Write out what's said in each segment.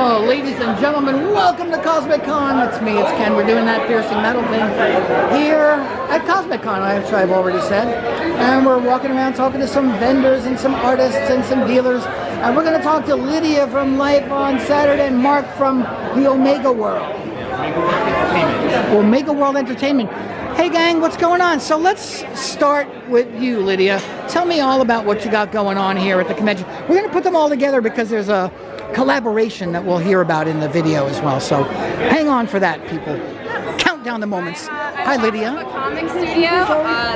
Oh, ladies and gentlemen, welcome to Cosmic Con. It's me, it's Ken. We're doing that piercing metal thing here at Cosmic Con, I've already said. And we're walking around talking to some vendors and some artists and some dealers. And we're going to talk to Lydia from Life on Saturn and Mark from the Omega World. Omega World Entertainment. Hey gang, what's going on? So let's start with you, Lydia. Tell me all about what you got going on here at the convention. We're going to put them all together because there's a collaboration that we'll hear about in the video as well. So hang on for that, people. Count down the moments. Hi, Lydia. I have a comic studio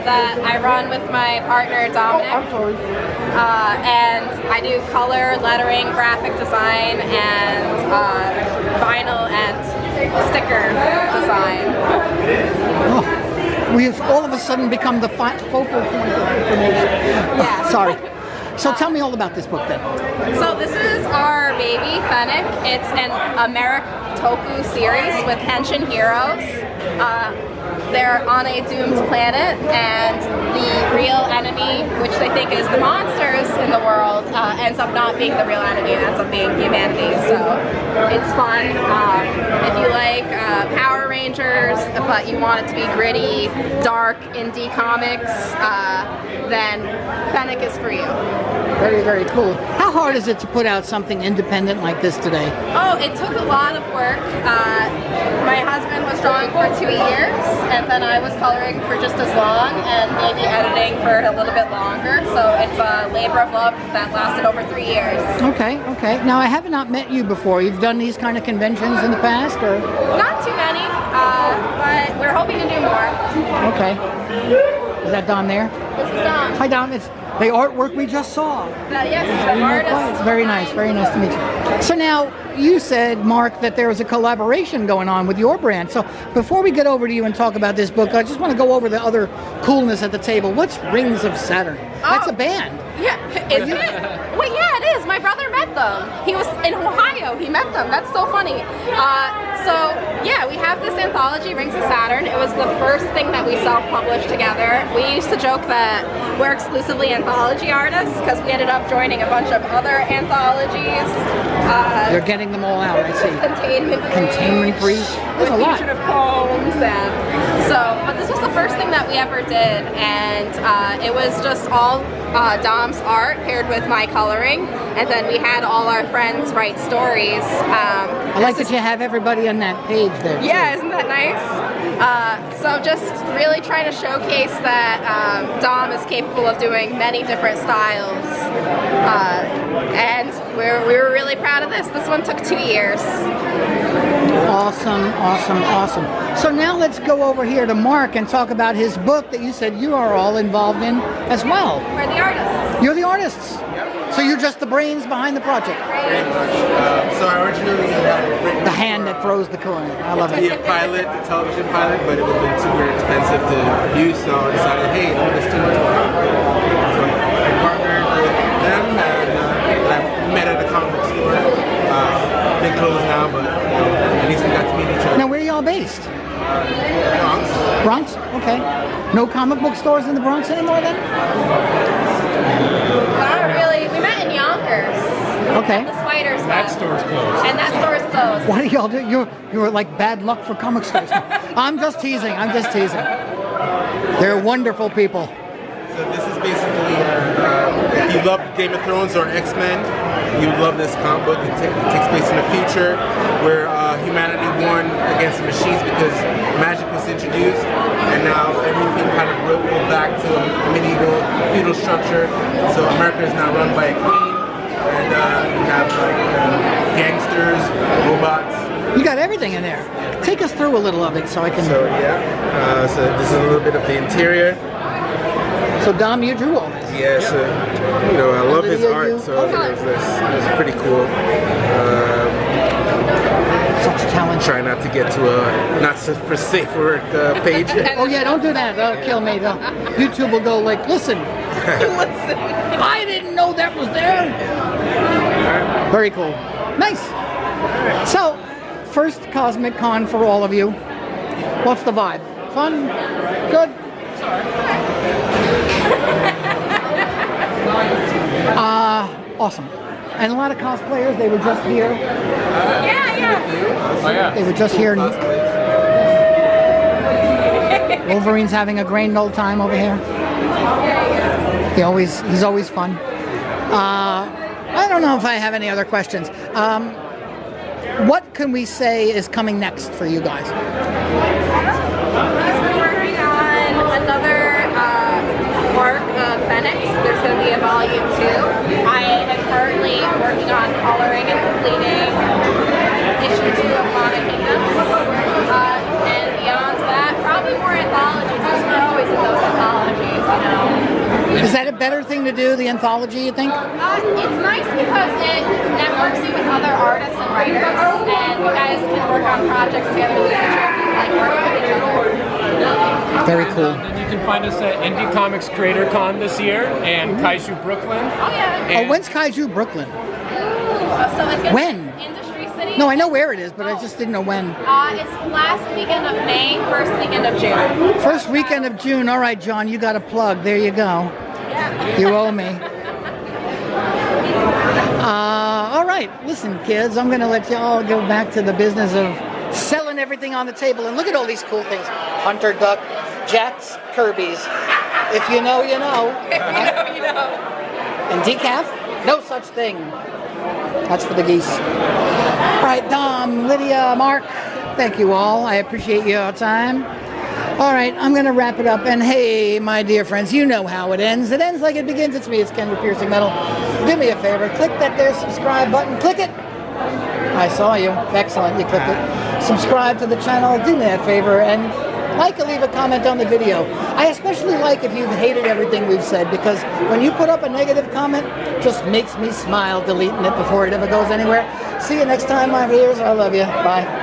that I run with my partner, Dominic. I'm sorry. And I do color, lettering, graphic design, and vinyl and sticker design. Oh. We've all of a sudden become the focal point of information. Yeah. Sorry. So tell me all about this book then. So this is our baby, Fennec. It's an Ameritoku series with Henshin heroes. They're on a doomed planet, and the real enemy, which they think is the monsters in the world, ends up not being the real enemy and ends up being humanity. So it's fun. If you like Power Rangers, but you want it to be gritty, dark, indie comics, then Fennec is for you. Very, very cool. How hard is it to put out something independent like this today? Oh, it took a lot of work. My husband was drawing for 2 years, and then I was coloring for just as long, and maybe editing for a little bit longer. So it's a labor of love that lasted over 3 years. Okay, okay. Now I have not met you before. You've done these kind of conventions in the past, or? Not too many, but we're hoping to do more. Okay. Is that Dom there? This is Dom. Hi, Dom. It's the artwork we just saw. Yes, the artist. It's very nice. Very nice to meet you. So now, you said, Mark, that there was a collaboration going on with your brand. So before we get over to you and talk about this book, I just want to go over the other coolness at the table. What's Rings of Saturn? That's a band. Yeah, isn't it? Wait, yeah, it is. My brother met them. He was in Ohio. He met them. That's so funny. So, yeah, we have this anthology, Rings of Saturn. It was the first thing that we self-published together. We used to joke that we're exclusively anthology artists because we ended up joining a bunch of other anthologies. You're getting them all out, I see. Containment Breach. There's a lot. Fugitive Poems. And so, but this was the first thing that we ever did, and it was just all Dom's art paired with my coloring, and then we had all our friends write stories. I like that you have everybody on that page there. Yeah, isn't that nice? So just really trying to showcase that Dom is capable of doing many different styles, and we were really proud of this. This one took 2 years. Awesome, awesome, awesome. So now let's go over here to Mark and talk about his book that you said you are all involved in as well. We're the artists. You're the artists. Yep. So you're just the brains behind the project. Very much. So I originally written The hand that throws the coin. I love to be it. a pilot, the television pilot, but it would have been super expensive to produce, so I decided, hey, let's do it. So I partnered with them, and I met at a comic book store. Been closed now, but at least we got to meet each other. Now, where are y'all based? Bronx. Bronx? Okay. No comic book stores in the Bronx anymore then? Not really. We met in Yonkers. Okay. The Spiders. That store's closed. And that store is closed. What do y'all do? You're like bad luck for comic stores. I'm just teasing. I'm just teasing. They're wonderful people. So this is basically, if you love Game of Thrones or X-Men, you would love this comic book. It takes place in the future where humanity won against the machines because magic was introduced, and now everything kind of rolled back to a medieval feudal structure. So America is now run by a queen, and we have like gangsters, robots. You got everything in there. Take us through a little of it so I can... So yeah, so this is a little bit of the interior. So Dom, you drew all this? Yeah, so, I love his art, so it was pretty cool. Such talent. Try not to get to a not so for safe work page. Oh yeah, don't do that. That'll kill me. YouTube will go like, listen, I didn't know that was there. Very cool. Nice. So, first Cosmic Con for all of you. What's the vibe? Fun? Good? Awesome. And a lot of cosplayers, they were just here. Oh yeah. They were just here. Wolverine's having a grand old time over here. He's always fun. I don't know if I have any other questions. What can we say is coming next for you guys? He's been working on another arc of Phoenix. There's going to be a volume 2. I am currently working on coloring and completing issue 2 of Mana Kingdoms. And beyond that, probably more anthologies, because we're always in those anthologies, you know. Is that a better thing to do, the anthology, you think? It's nice because it networks you with other artists and writers, and you guys can work on projects together in the future if you like working with each other. Very cool. And you can find us at Indie Comics Creator Con this year and Kaiju Brooklyn. Oh yeah. Oh, when's Kaiju Brooklyn? So it's gonna When? be Industry City. No, I know where it is, but I just didn't know when. It's last weekend of May, first weekend of June. First weekend of June. All right, John, you got a plug. There you go. Yeah. You owe me. All right, listen, kids, I'm going to let you all go back to the business of selling everything on the table. And look at all these cool things. Hunter Duck, Jacks, Kirby's. If you know, you know. You know. And decaf? No such thing. That's for the geese. All right, Dom, Lydia, Mark, thank you all. I appreciate your time. All right, I'm going to wrap it up. And hey, my dear friends, you know how it ends. It ends like it begins. It's me, it's Ken with Piercing Metal. Do me a favor, click that there subscribe button. Click it. I saw you. Excellent, you clicked it. Subscribe to the channel. Do me that favor and like and leave a comment on the video. I especially like if you've hated everything we've said, because when you put up a negative comment, it just makes me smile deleting it before it ever goes anywhere. See you next time, my viewers. I love you. Bye.